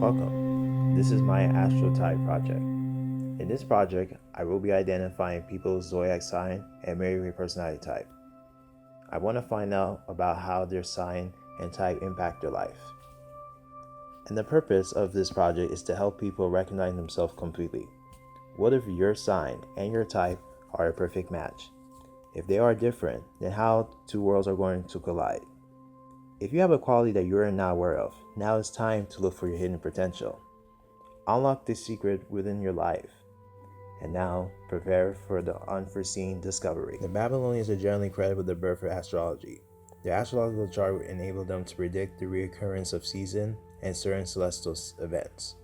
Welcome. This is my AstroTI Project. In this project, I will be identifying people's zodiac sign and Mary personality type. I want to find out about how their sign and type impact their life. And the purpose of this project is to help people recognize themselves completely. What if your sign and your type are a perfect match? If they are different, then how two worlds are going to collide? If you have a quality that you are not aware of, now it's time to look for your hidden potential. Unlock the secret within your life. And now, prepare for the unforeseen discovery. The Babylonians are generally credited with the birth of astrology. Their astrological chart enabled them to predict the reoccurrence of seasons and certain celestial events.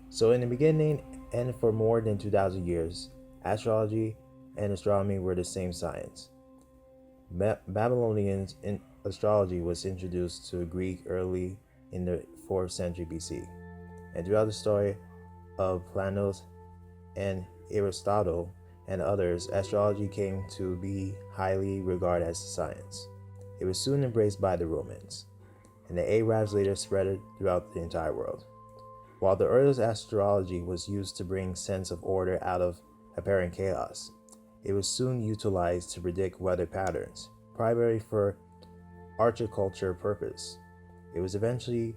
So in the beginning, and for more than 2,000 years, astrology and astronomy were the same science. Babylonians astrology was introduced to Greek early in the 4th century BC, and throughout the story of Planos and Aristotle and others, astrology came to be highly regarded as a science. It was soon embraced by the Romans, and the Arabs later spread it throughout the entire world. While the earliest astrology was used to bring sense of order out of apparent chaos, it was soon utilized to predict weather patterns, primarily for horticulture purpose. It was eventually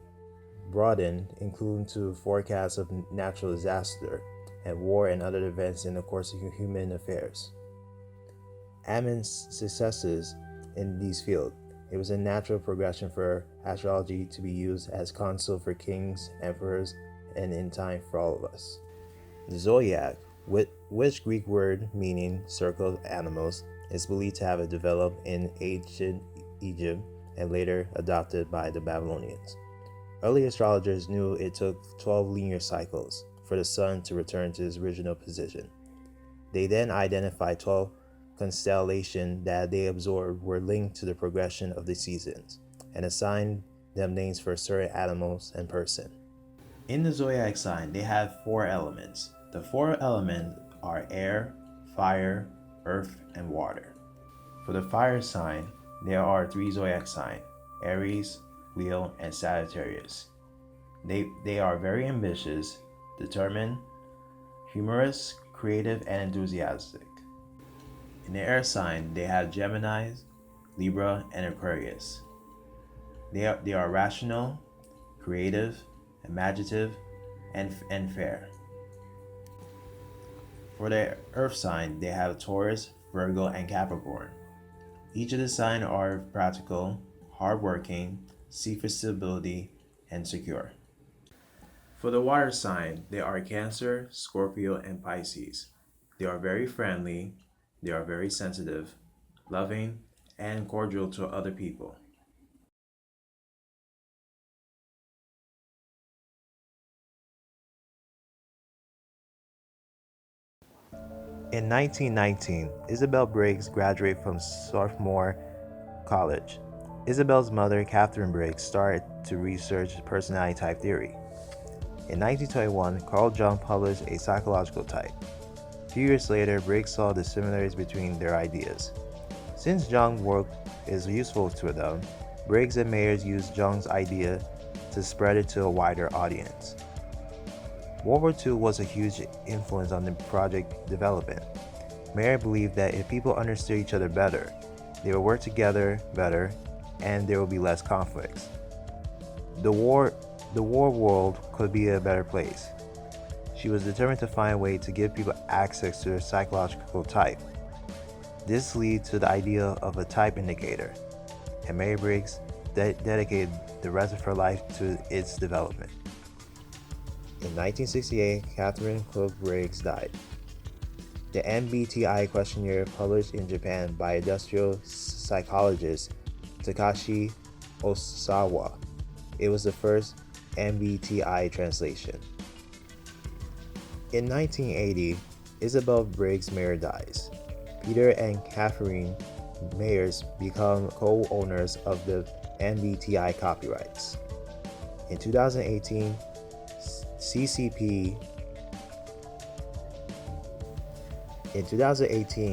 broadened, including to forecasts of natural disaster and war and other events in the course of human affairs. Amid successes in these fields, it was a natural progression for astrology to be used as counsel for kings, emperors, and in time for all of us. The zodiac, which Greek word meaning circle of animals, is believed to have developed in ancient Egypt and later adopted by the Babylonians. Early astrologers knew it took 12 linear cycles for the sun to return to its original position. They then identified 12 constellations that they observed were linked to the progression of the seasons and assigned them names for certain animals and person. In the zodiac sign, they have 4 elements. The 4 elements are air, fire, earth, and water. For the fire sign, there are 3 zodiac signs: Aries, Leo, and Sagittarius. They are very ambitious, determined, humorous, creative, and enthusiastic. In the air sign, they have Gemini, Libra, and Aquarius. They are rational, creative, imaginative, and fair. For the earth sign, they have Taurus, Virgo, and Capricorn. Each of the signs are practical, hardworking, seek for stability, and secure. For the water sign, they are Cancer, Scorpio, and Pisces. They are very friendly, they are very sensitive, loving, and cordial to other people. In 1919, Isabel Briggs graduated from Swarthmore College. Isabel's mother, Catherine Briggs, started to research personality type theory. In 1921, Carl Jung published a psychological type. A few years later, Briggs saw the similarities between their ideas. Since Jung's work is useful to them, Briggs and Mayers used Jung's idea to spread it to a wider audience. World War II was a huge influence on the project development. Mayer believed that if people understood each other better, they would work together better, and there would be less conflicts. The war world could be a better place. She was determined to find a way to give people access to their psychological type. This led to the idea of a type indicator, and Mary Briggs dedicated the rest of her life to its development. In 1968, Catherine Cook Briggs died. The MBTI questionnaire, published in Japan by industrial psychologist Takashi Osawa, it was the first MBTI translation. In 1980, Isabel Briggs Mayer dies. Peter and Catherine Mayers become co-owners of the MBTI copyrights. In 2018,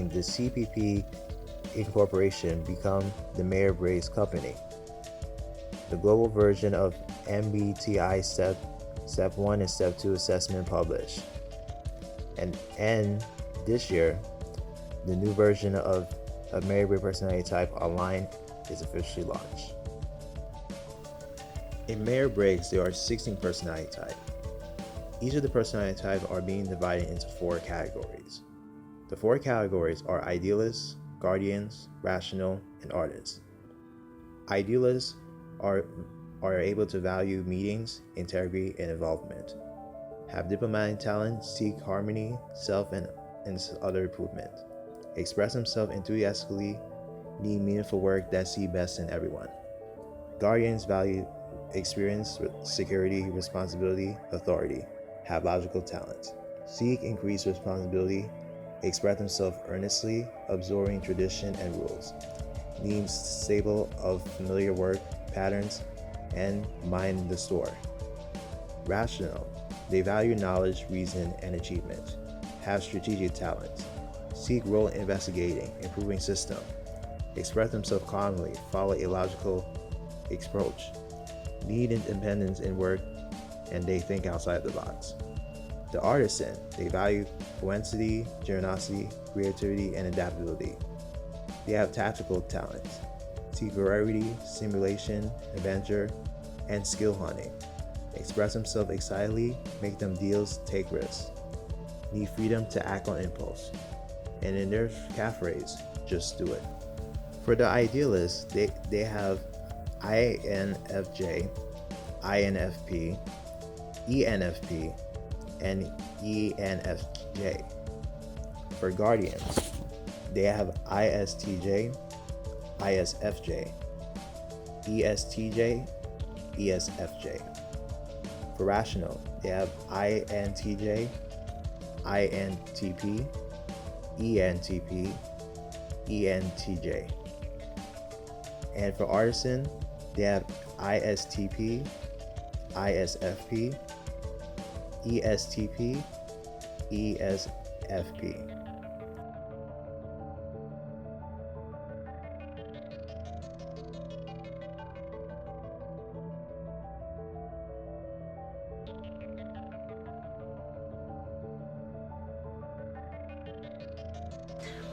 the CPP Incorporation became the Mayer Briggs Company. The global version of MBTI set Step 1 and Step 2 assessment published. And this year, the new version of Myers-Briggs Personality Type online is officially launched. In Myers-Briggs, there are 16 personality types. Each of the personality types are being divided into 4 categories. The 4 categories are idealists, guardians, rational, and artists. Idealists are able to value meetings, integrity, and involvement, have diplomatic talent, seek harmony, self and other improvement, express themselves enthusiastically, need meaningful work that see best in everyone. Guardians value experience, security, responsibility, authority, have logical talent, seek increased responsibility, express themselves earnestly, absorbing tradition and rules, need stable of familiar work patterns, and mind the store. Rational, they value knowledge, reason, and achievement, have strategic talent, seek role in investigating, improving system, express themselves calmly, follow a logical approach, need independence in work, and they think outside the box. The artisan, they value fluency, generosity, creativity, and adaptability. They have tactical talents, seek variety, simulation, adventure, and skill hunting. Express themselves excitedly, make them deals, take risks. Need freedom to act on impulse. And in their catchphrase, just do it. For the idealists, they have INFJ, INFP, ENFP, and ENFJ. For guardians, they have ISTJ, ISFJ, ESTJ, ESFJ. For rational, they have INTJ, INTP, ENTP, ENTJ. And for artisan, they have ISTP, ISFP, ESTP, ESFP.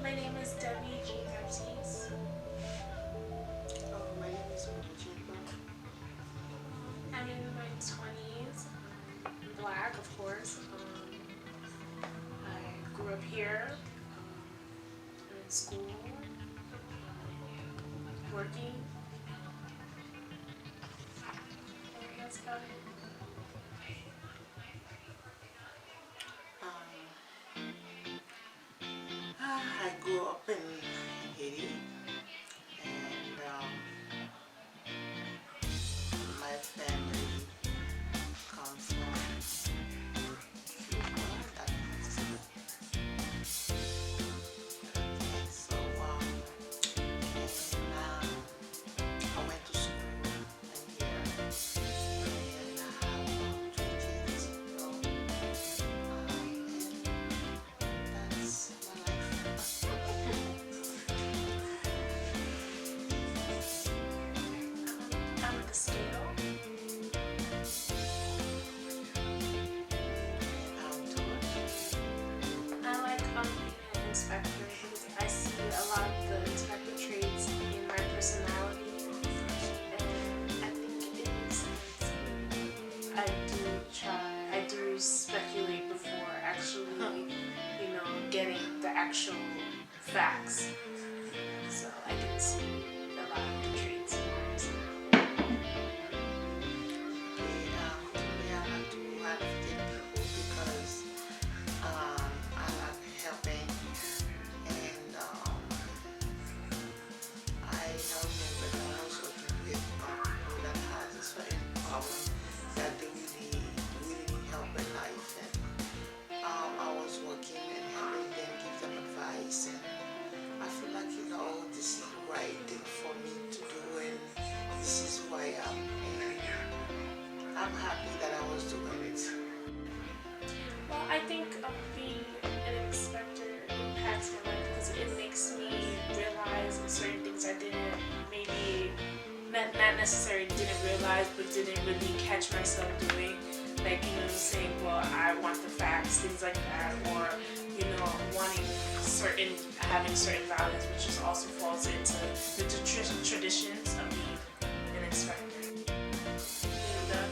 My name is Debbie G. Baptiste. My name is Ojibwa. I'm in my 20s. Black, of course. I grew up here. I'm in school. Working. And that's about it. I grew up in Haiti, and my family comes from Cuba. So, I went to school here, and I have 2 kids. So, that's my life. I'm at the scale. I like being an inspector because I see a lot of the inspector traits in my personality, and I think it makes sense. I do speculate before actually, getting the actual facts. So I can see a lot of the traits in my personality. I like to help people because I like helping, and I help them, but I also do with people that has a certain problem that they really need help in life. And I was working and helping them, give them advice, and I feel like this is the right thing for me to do, and this is who I am. And I'm happy that I was doing it. Well, I think being an inspector impacts my life because it makes me realize certain things I didn't maybe not necessarily didn't realize but didn't really catch myself doing. like saying, well, I want the facts, things like that, or wanting certain having certain values, which just also falls into the traditions of being an inspector. And that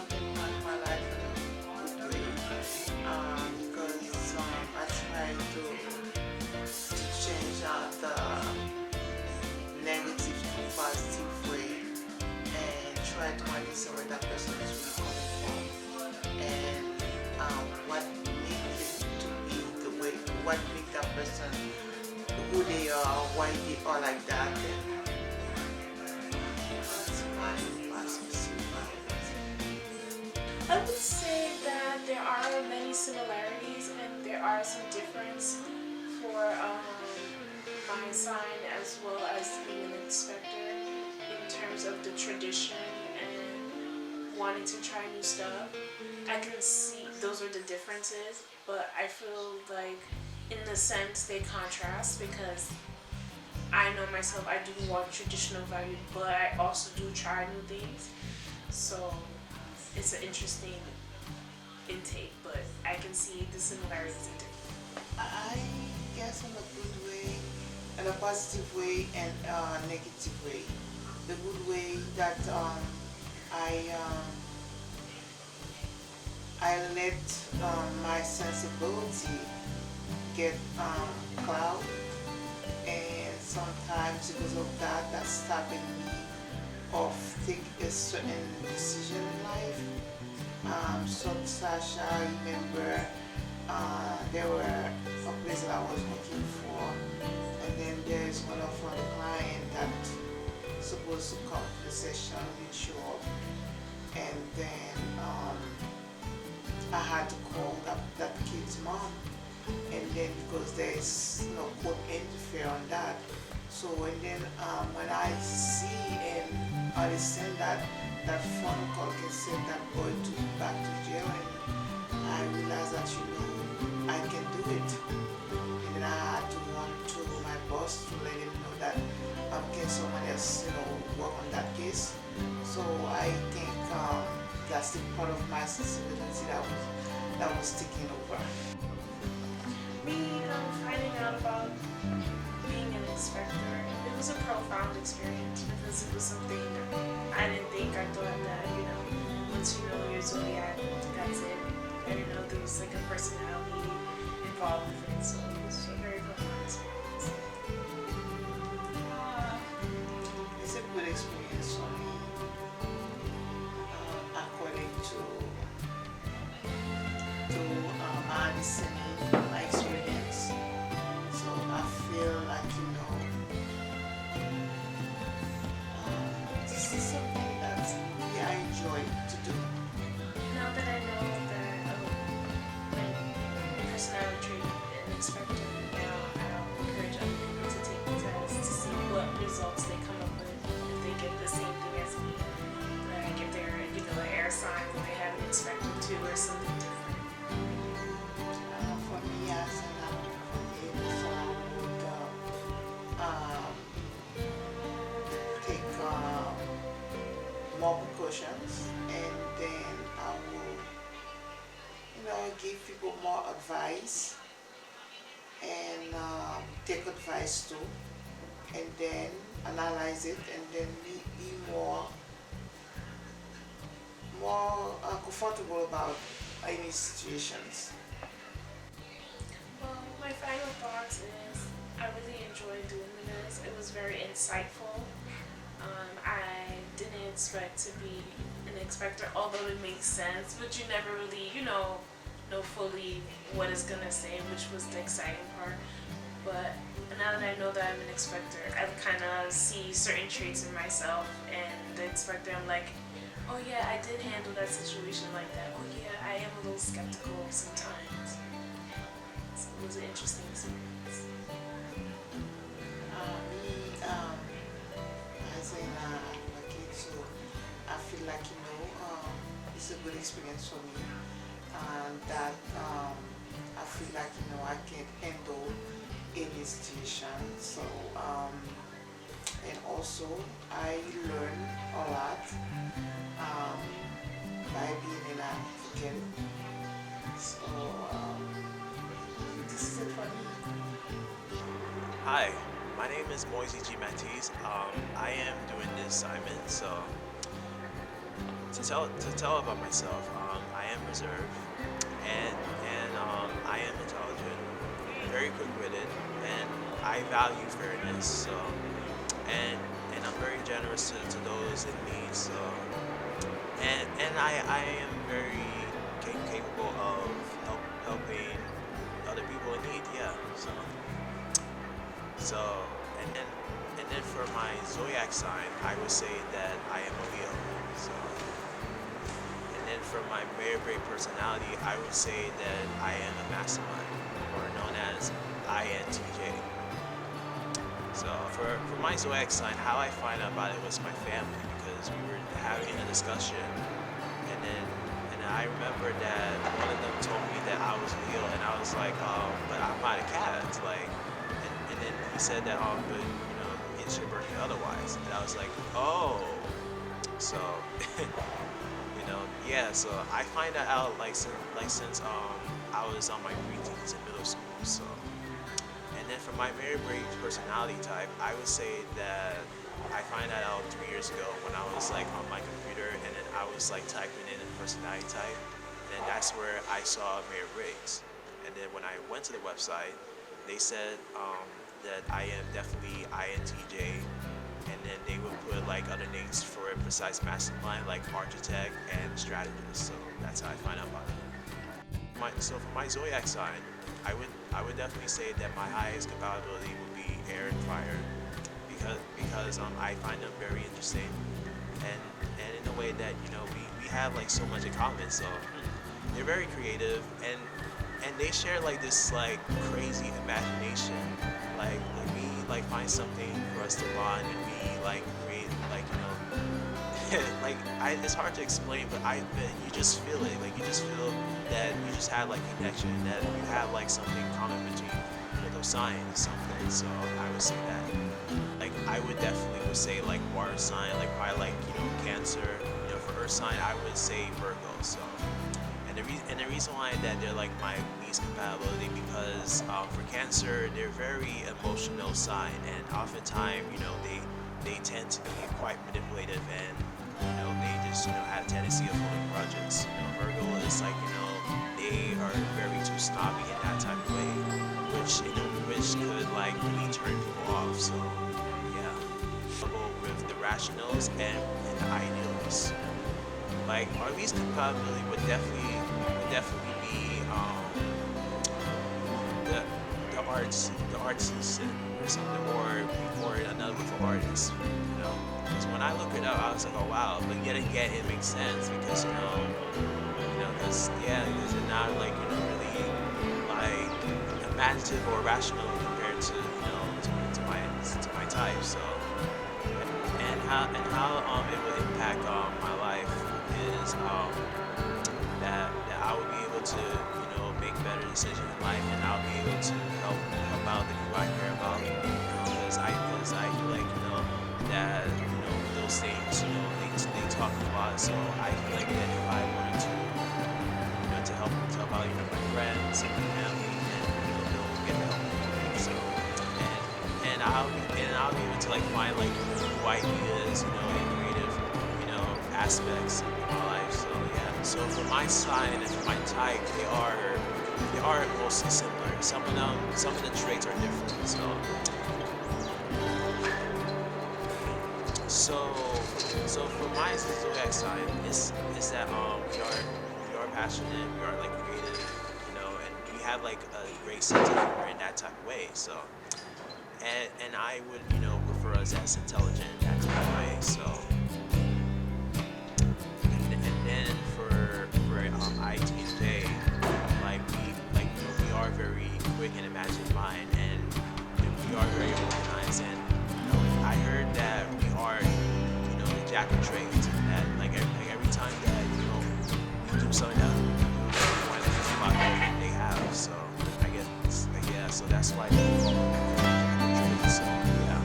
been part of my life in a good way because I try to change the negative to positive way and try to understand where that person is really coming from and what makes it to be the way, what makes that person who they are, why they are like that. And that's my perspective. I would say that there are many similarities and there are some difference for my sign as well as being an inspector in terms of the tradition and wanting to try new stuff. I can see those are the differences, but I feel like in the sense they contrast because I know myself, I do want traditional value, but I also do try new things. So it's an interesting intake, but I can see the similarities and differences. I guess in a good way, in a positive way, and a negative way. The good way that I I let my sensibility get cloud, and sometimes because of that, that's stopping me of take a certain decision in life. Such I remember there were a place that I was looking for, and then there's one of our client that supposed to come to the session with you up, and then I had to call that kid's mom, and then because there's no court interfere on that, so and then when I see and understand that that phone call can send that boy back to jail, and I realized that I can do it, and then I had to run to my boss to let him know that can someone else work on that case. So I think that's the part of my sensibility that was taking over. Me finding out about being an inspector, it was a profound experience because it was something I didn't think. I thought that, once you know your zodiac, that's it. I didn't know there was like a personality involved with it, so it was a very profound experience. It's a good experience for me, according to my understanding, my experience. So I feel like this is something that I enjoy to do. Now that I know that my personality trait and inspector, now I'll encourage other people to take the test to see what results they come up with. If they get the same thing as me, like if they're an air sign, or they have an inspector too, or something different. For me as an applicant, so I would take more precautions, and then I will, give people more advice and take advice too, and then analyze it, and then be more comfortable about any situations. Well, my final thoughts is I really enjoyed doing this. It was very insightful. I didn't expect to be an inspector, although it makes sense, but you never really, know fully what it's gonna say, which was the exciting part. But now that I know that I'm an inspector, I kind of see certain traits in myself, and the inspector, I'm like, oh yeah, I did handle that situation like that. Oh yeah, I am a little skeptical sometimes. So it was an interesting experience. As an advocate, so I feel like it's a good experience for me, and that I feel like I can handle any situation. So and also I learn a lot by being an advocate. So this is it for me. Hi, my name is Moisey G. Matisse. I am doing this assignment, so to tell about myself, I am reserved, and I am intelligent, very quick-witted, and I value fairness. So and I'm very generous to those in need. So and I am very capable of helping other people in need. Yeah. So, and then and then for my zodiac sign, I would say that I am a Leo. So, and then for my very great personality, I would say that I am a mastermind, or known as INTJ. So for my zodiac sign, how I find out about it was my family, because we were having a discussion, and then I remember that one of them told me that I was Leo, and I was like, but I'm not a cat. Like, and then he said that, but it's your birthday otherwise. And I was like, oh, so yeah. So I find that out since I was on my preteens in middle school. So. And then for my very brave personality type, I would say that I find that out 3 years ago when I was like on my computer, and then I was like typing in a personality type, and that's where I saw Mayor Briggs. And then when I went to the website, they said that I am definitely INTJ, and then they would put like other names for a precise mastermind like architect and strategist. So that's how I find out about it. So for my zodiac sign, I would definitely say that my highest compatibility would be air and fire, because I find them very interesting, and in a way that we have like so much in common. So they're very creative, and they share like this like crazy imagination. Like we like find something for us to bond, and we like create it's hard to explain, but you just feel it. Like you just feel that you just have like connection, that you have like something common between those signs, something. So I would say that. Like I would definitely would say like water sign, like probably like Cancer. For earth sign, I would say Virgo. So and the reason why that they're like my least compatibility, because for Cancer, they're very emotional sign, and oftentimes they tend to be quite manipulative, and they just have a tendency of holding grudges. Virgo is like they are very too snobby in that type of way, which could like really turn people off. So yeah, trouble with the rationals and the ideals. Like our least compatibility would definitely be the artist or something, or another word for artist. Because when I look it up, I was like, oh wow, but yet again it makes sense, because because they're not like really like imaginative or rational compared to to my type. So and how it would impact my life is that I would be able to make better decisions in life, and I'll be able to help out the people I care about, because I feel like that those things they talk a lot. So I feel like that if I wanted to help out my friends and my family, and they'll get the help they need. So and I'll be able to like find like new ideas, and creative aspects in my life. So yeah. So for my sign and for my type, they are mostly similar. Some of the traits are different. So for my zodiac sign is that we are passionate, we are like creative, and we have like a great sense of humor in that type of way. So and I would prefer us as intelligent in that type of way. So and then for ITJ, we are very quick and imaginative mind, and we are very organized, and I heard that we are the jack of trades, that like every time that we do something that we want to think about everything they have. So I guess yeah, so that's why they call it jack of trades. So yeah.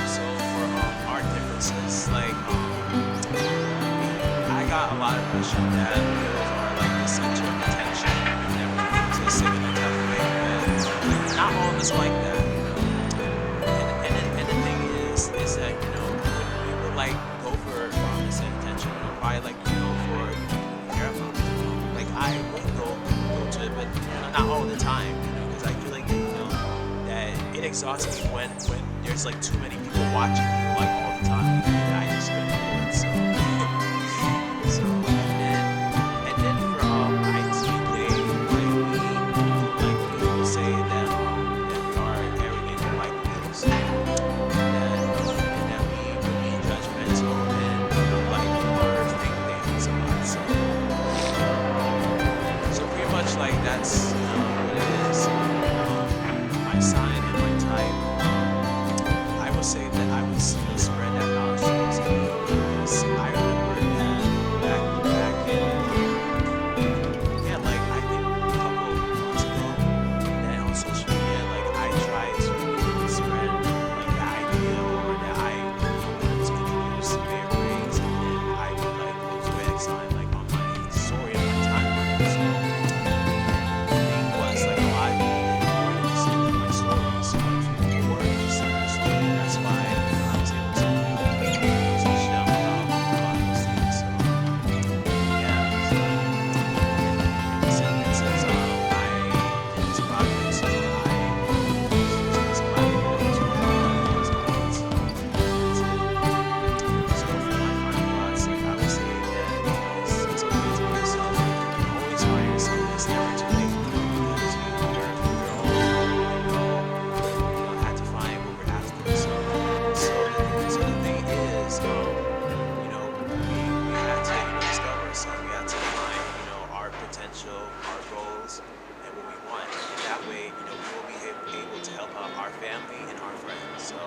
So for our differences, like that those are like the center of attention whenever you exist in a type of way. But not all of us like that, you know. And the thing is that you know when we would like go for the same attention, you know, probably like you know for people we care about. Like I would go to it, but you know, not all the time, you know, because I feel like you know that it exhausts me when there's like too many people watching you like all the time. And I just couldn't do it. So so and then for IT play, like people say that we are arrogant and like wheels, and that we being judgmental and you know, like overthink things a lot. So pretty much like that's what it is. My sign and my type. I would say that I would spread that knowledge to those people. Because I remember that back in yeah, like I think a couple months ago, that on social media, like I tried to spread like the idea or that I wanted to introduce bear braids, and then I would like go to X on like on my story on my timeline. So the thing was like a lot of people didn't want to see my stories, so like people were interested in the story. That's why I was able to teach them about a lot of these things. So yeah, so since I did this project, so I was collaborating to those points. So that's it. So for my final thoughts, like I would say that it's okay to be yourself. Always find yourself. It's never too late. Because we're all had to find what we're after. So the thing is, you know, we had to discover ourselves. We had to find our potential, our goals, and what we want. And that way, we will be able to help out our family and our friends. So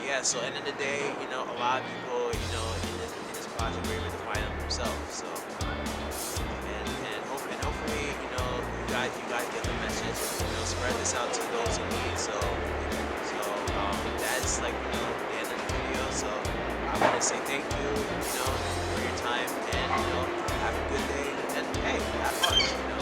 yeah. So end of the day, a lot of people, in this project were able to find them themselves. So and hopefully, you guys get the message. Spread this out to those in need. That's like the end of the video. So I want to say thank you, for your time, and have a good day, and hey, have fun.